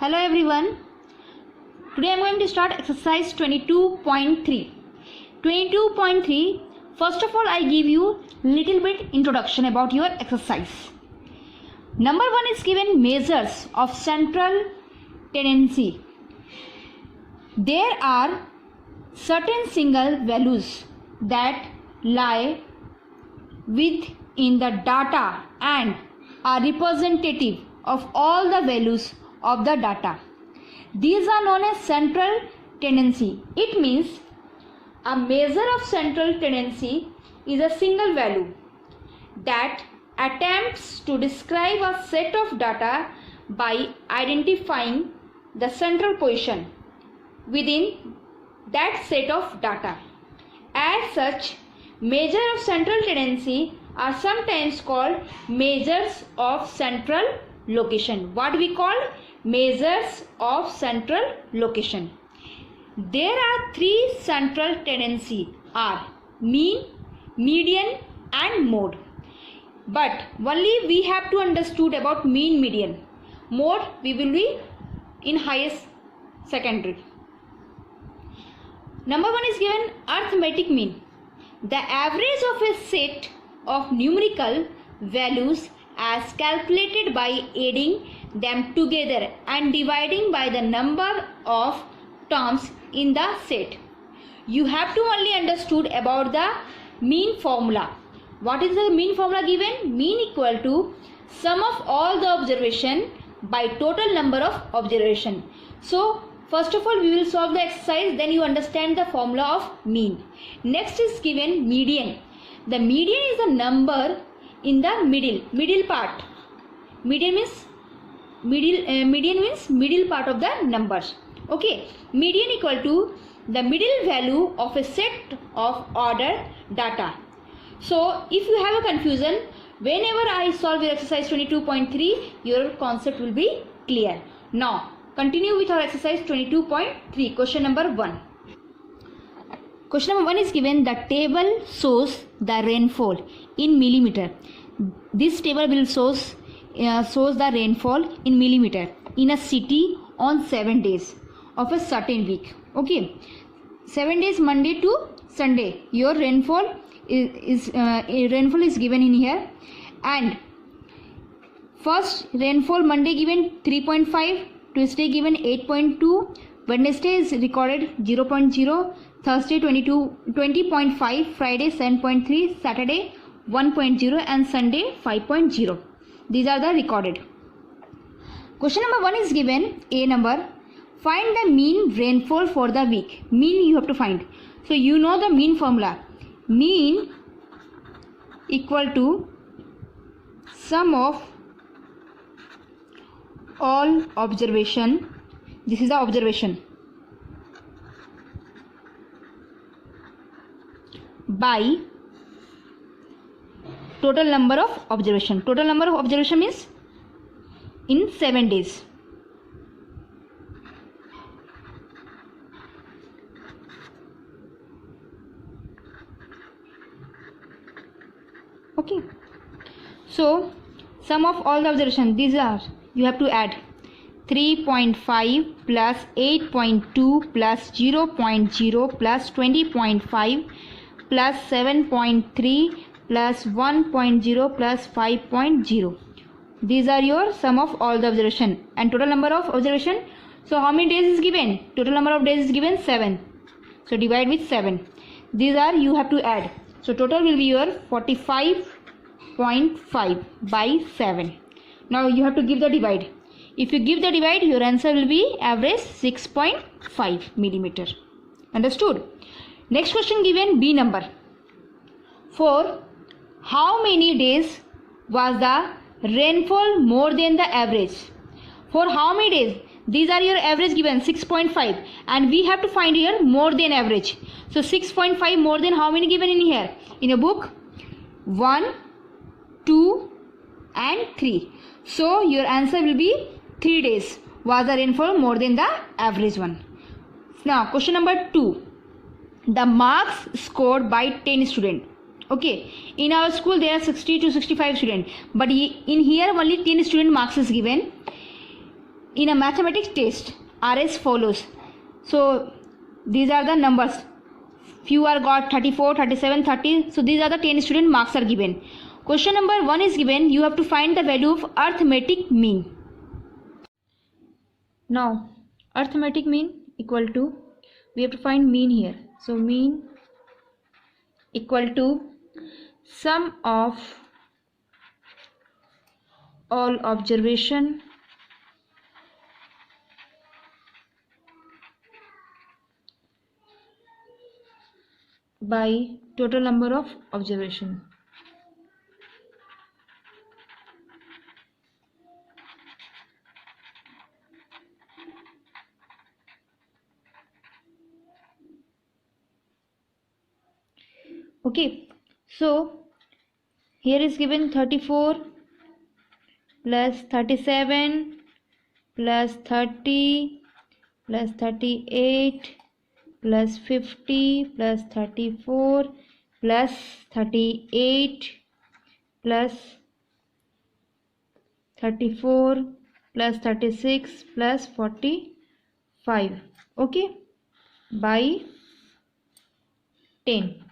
Hello everyone. Today I am going to start exercise 22.3. 22.3. First of all, I give you little bit introduction about your exercise. Number 1 is given measures of central tendency. There are certain single values that lie within the data and are representative of all the values of the data. These are known as central tendency. It means a measure of central tendency is a single value that attempts to describe a set of data by identifying the central position within that set of data. As such, measures of central tendency are sometimes called measures of central location. What we call measures of central location. There are three central tendency are mean, median and mode. But only we have to understood about mean, median. Mode we will be in highest secondary. Number 1 is given arithmetic mean. The average of a set of numerical values as calculated by adding them together and dividing by the number of terms in the set. You have to only understood about the mean formula. What is the mean formula given? Mean equal to sum of all the observation by total number of observation. So first of all we will solve the exercise, then you understand the formula of mean. Next is given median. The median is the number in the middle part. Median means middle part of the numbers. Okay, median equal to the middle value of a set of ordered data. So if you have a confusion, whenever I solve your exercise 22.3, your concept will be clear. Now continue with our exercise 22.3. Question number 1. Question number 1 is given. The table shows the rainfall in millimeter. This table will shows the rainfall in millimeter in a city on 7 days of a certain week. Okay, 7 days Monday to Sunday. Your rainfall is given in here, and first rainfall Monday given 3.5, Tuesday given 8.2, Wednesday is recorded 0.0, Thursday 20.5, Friday 7.3, Saturday 1.0 and Sunday 5.0. These are the recorded. Question number 1 is given. A number. Find the mean rainfall for the week. Mean you have to find. So you know the mean formula. Mean equal to sum of all observation. This is the observation by total number of observation. Total number of observation means in 7 days. Okay. So sum of all the observation, these are, you have to add 3.5 plus 8.2 plus 0.0 plus 20.5 plus 7.3 plus 1.0 plus 5.0. These are your sum of all the observation and total number of observation. So how many days is given? Total number of days is given 7. So divide with 7. These are you have to add. So total will be your 45.5 by 7. Now you have to give the divide. If you give the divide, your answer will be average 6.5 millimeter. Understood? Next question given. B number. For how many days was the rainfall more than the average? For how many days? These are your average given 6.5 and we have to find here more than average. So 6.5 more than how many given in here? In a book 1, 2 and 3. So your answer will be 3 days was the rainfall more than the average one. Now question number 2. The marks scored by 10 students. Okay, in our school there are 60 to 65 students, but in here only 10 student marks is given. in a mathematics test are as follows. So these are the numbers. Few are got 34, 37, 30. So these are the 10 student marks are given. Question number 1 is given. You have to find the value of arithmetic mean. Now arithmetic mean equal to, we have to find mean here. So mean equal to sum of all observation by total number of observation. Okay, so here is given 34 plus 37 plus 30 plus 38 plus 50 plus 34 plus 38 plus 34 plus 36 plus 45. Okay, by 10.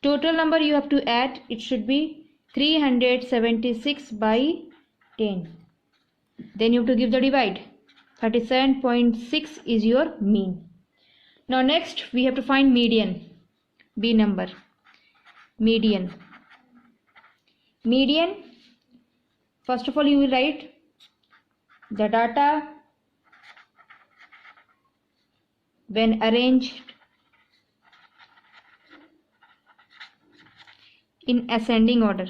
Total number you have to add, it should be 376 by 10. Then you have to give the divide. 37.6 is your mean. Now next we have to find median. B number. Median. Median. First of all you will write the data when arranged in ascending order.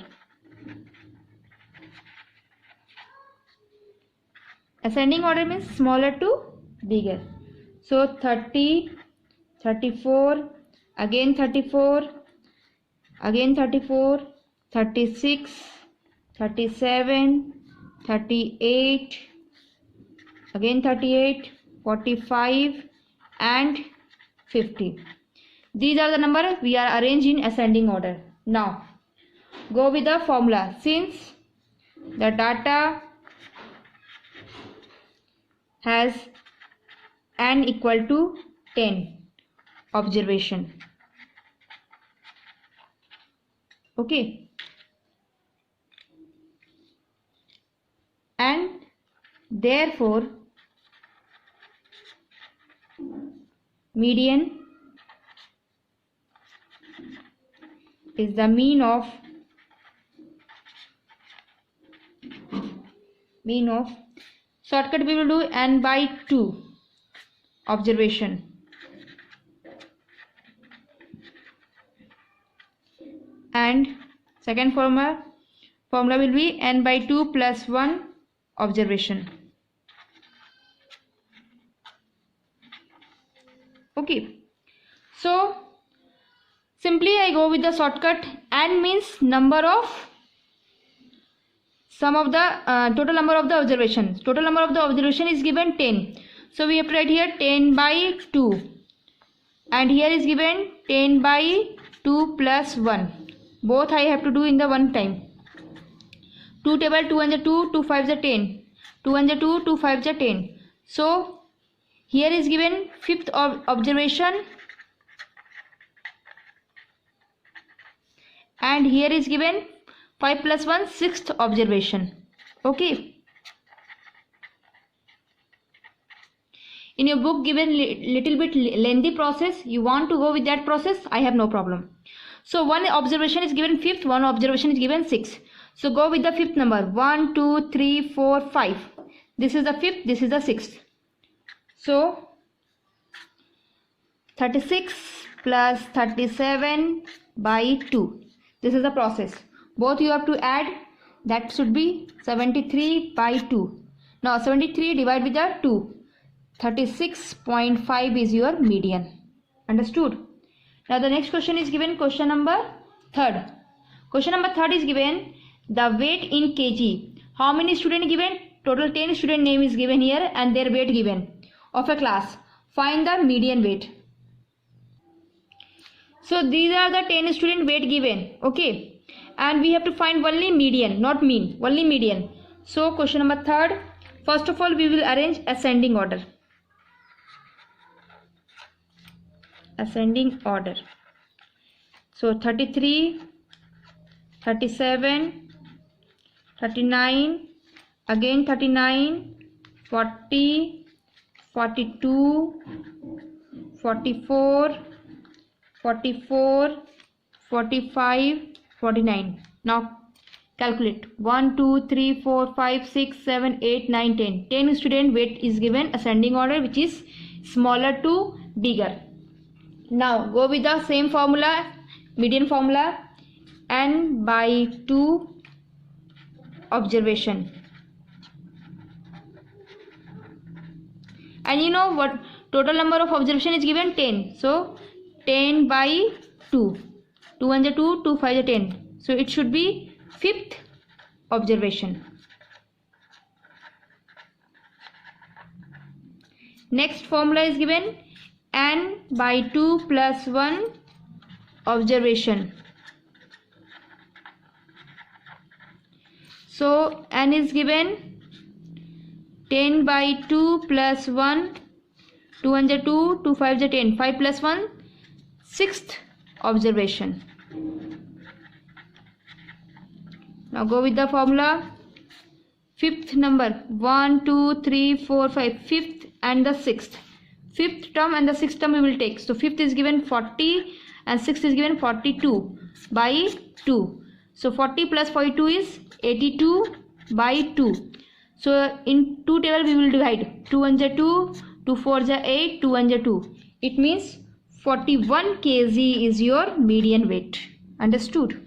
Ascending order means smaller to bigger. So 30, 34, again 34, again 34, 36, 37, 38, again 38, 45 and 50. These are the numbers we are arranged in ascending order. Now go with the formula. Since the data has n equal to 10 observation. Okay, and therefore median is the mean of shortcut we will do n by 2 observation. And second formula will be n by 2 plus 1 observation. Okay, so simply I go with the shortcut. N means number of sum of the total number of the observations. Total number of the observation is given 10. So we have to write here 10 by 2. And here is given 10 by 2 plus 1. Both I have to do in the one time. 2 table 2 and the 2, 2 5 the 10. 2 and the 2, 2 5 the 10. So here is given fifth observation. And here is given 5 plus 1 sixth observation. Okay. In your book given little bit lengthy process. You want to go with that process, I have no problem. So one observation is given fifth, one observation is given sixth. So go with the fifth number. 1, 2, 3, 4, 5. This is the fifth, this is the sixth. So 36 plus 37 by 2. This is the process. Both you have to add. That should be 73 by 2. Now 73 divided with the 2. 36.5 is your median. Understood? Now the next question is given, question number 3. Question number 3 is given the weight in kg. How many students given? Total 10 student name is given here and their weight given of a class. Find the median weight. So these are the 10 student weight given. Okay. And we have to find only median, not mean. Only median. So question number 3. First of all, we will arrange ascending order. Ascending order. So 33, 37, 39, again 39, 40, 42, 44, 44, 45, 49. Now calculate. 1, 2, 3, 4, 5, 6, 7, 8, 9, 10. 10 student weight is given ascending order, which is smaller to bigger. Now go with the same formula, median formula, n by 2 observation. And you know what total number of observation is given? 10. So 10 by 2. 2 and 2, 2 5 10. So it should be 5th observation. Next formula is given n by 2 plus 1 observation. So n is given 10 by 2 plus 1, 2 and 2, 2 5 10, 5 plus 1, 6th observation. Now go with the formula. 5th number 1, 2, 3, 4, 5, 5th and the 6th. 5th term and the 6th term we will take. So 5th is given 40 and 6th is given 42 by 2. So 40 plus 42 is 82 by 2. So in 2 table we will divide. 2 and 2, 2 4 8, 2 and 2. It means 41 kg is your median weight. Understood?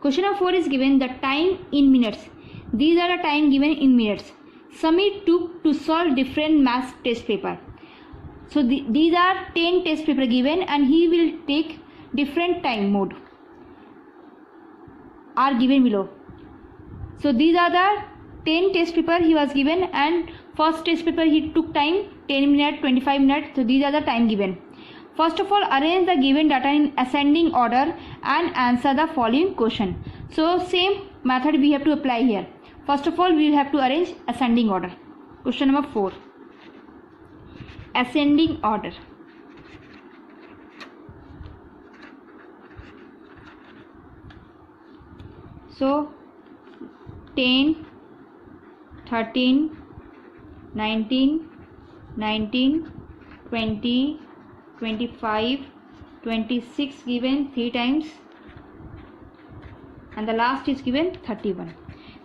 Question number 4 is given the time in minutes. These are the time given in minutes. Samir took to solve different math test paper. So these are 10 test paper given and he will take different time mode are given below. So these are the 10 test paper he was given, and first test paper he took time 10 minutes, 25 minutes. So these are the time given. First of all, arrange the given data in ascending order and answer the following question. So same method we have to apply here. First of all, we have to arrange ascending order. Question number 4. Ascending order. So 10, 13, 19, 19, 20, 25, 26 given 3 times, and the last is given 31.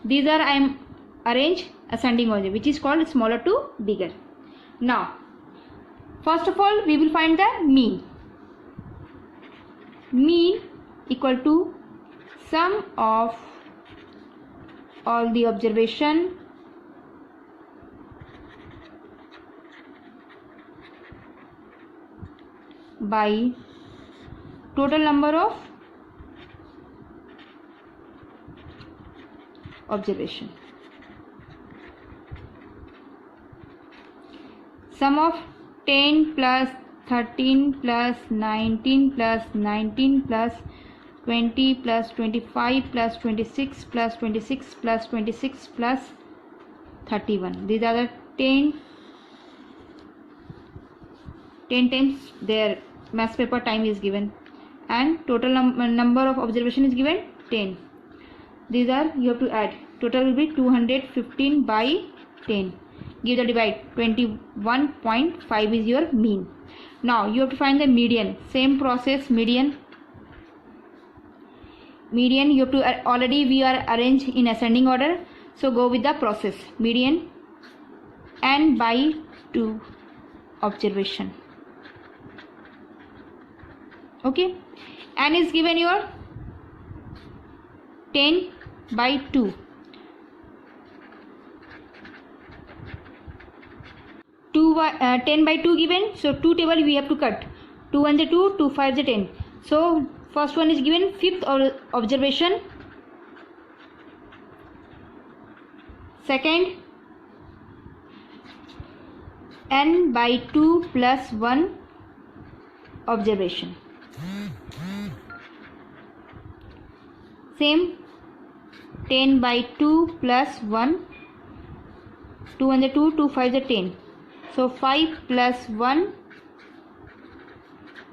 These are I am arrange ascending order, which is called smaller to bigger. Now first of all we will find the mean. Mean equal to sum of all the observation by total number of observation. Sum of 10 plus 13 plus 19 plus 19 plus 20 plus 25 plus 26 plus 26 plus 26 plus 31. These are the 10 times their math paper time is given, and total number of observation is given 10. These are you have to add. Total will be 215 by 10. Give the divide. 21.5 is your mean. Now you have to find the median. Same process. Median you have to already we are arranged in ascending order. So go with the process. Median n by 2 observation. Okay, n is given your 10 by 2. 10 by 2 given, so 2 table we have to cut. 2 and 2, 2 5 10. So first one is given 5th observation. Second, n by 2 plus 1 observation. Same 10 by 2 plus 1, 2 and the 2, 2 5 the 10. So 5 plus 1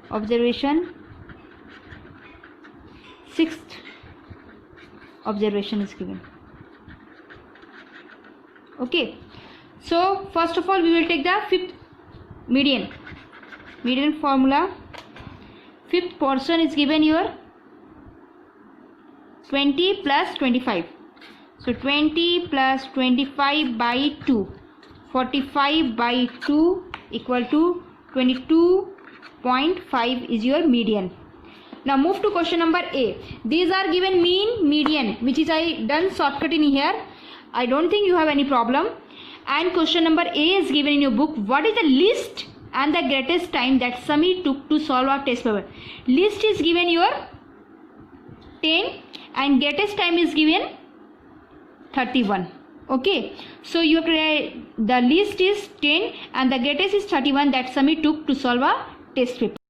observation, sixth observation is given. Okay, so first of all we will take the fifth median formula. Fifth portion is given your 20 plus 25. So 20 plus 25 by 2, 45 by 2 equal to 22.5 is your median. Now move to question number A. These are given mean, median, which is I done shortcut in here. I don't think you have any problem. And question number A is given in your book. What is the least and the greatest time that Sami took to solve a test paper? Least is given your 10 and greatest time is given 31. Okay, so you the least is 10 and the greatest is 31 that Sami took to solve a test paper.